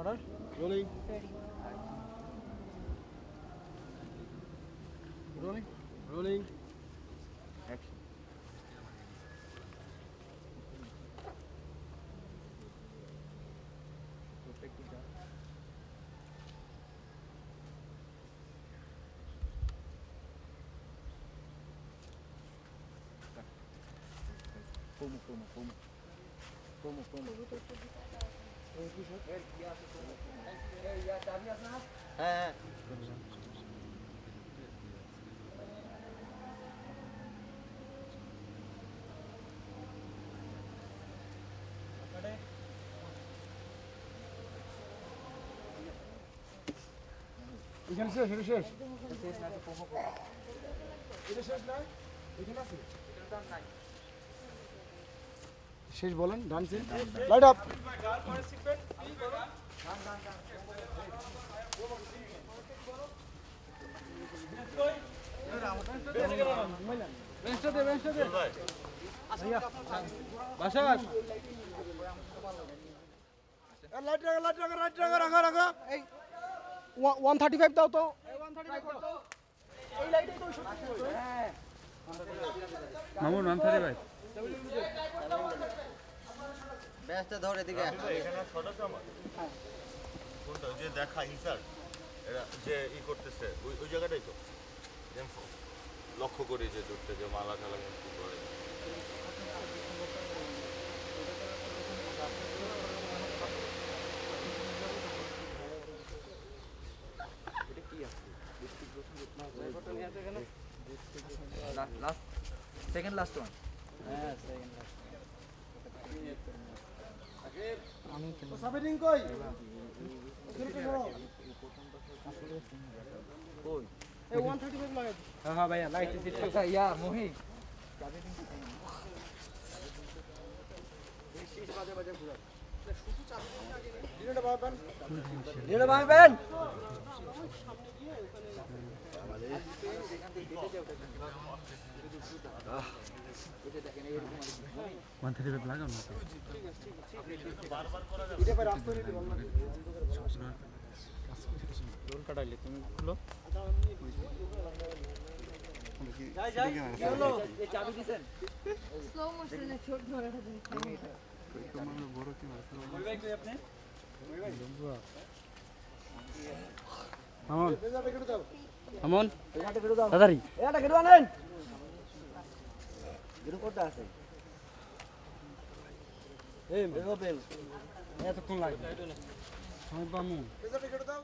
order. Rolling. Ready. Rolling. Rolling. Action. হ্যাঁ এখানে শেষ এটা শেষ এটা শেষ না এখানে আছে শেষ বলেন ডান্সে লাইট আপ এই 135 দাও তো মামুন 135 ব্যাসটা ধর এদিকে এখানে ছটা আমার কোনটা যে দেখা ইনসার্ট এরা যে ই করতেছে ওই ওই জায়গাটাই তো লক্ষ্য করি যে দূরতে যে মালা টালা কি করে লাস্ট সেকেন্ড লাস্ট ওয়ান হ্যাঁ সেকেন্ড লাস্ট সাবেরিং কই কই এই 135 লাগাই হ্যাঁ ভাইয়া লাইট আচ্ছা ইয়া মোহি ডিনারটা বাবান ডিনার ভাবেন লাগাও না এটা পরে রাস্তা নিতে বল না রোল কাটাইলে তুমি খুলো যাই যাই কি হলো এই চাবি দিবেন স্লো মোশনে ছোট ধরাটা দিন তোমার বড় কি মাছ ওই ভাই কই আপনি মামুন রেজাল্ট কেটে দাও মামুন এটা ফেরো দাও তাড়াতাড়ি এটা ফেরো আনেন গরু কোটা আছে এই বেল এতক্ষণ লাগবে আমি পামু রেজাল্ট কেটে দাও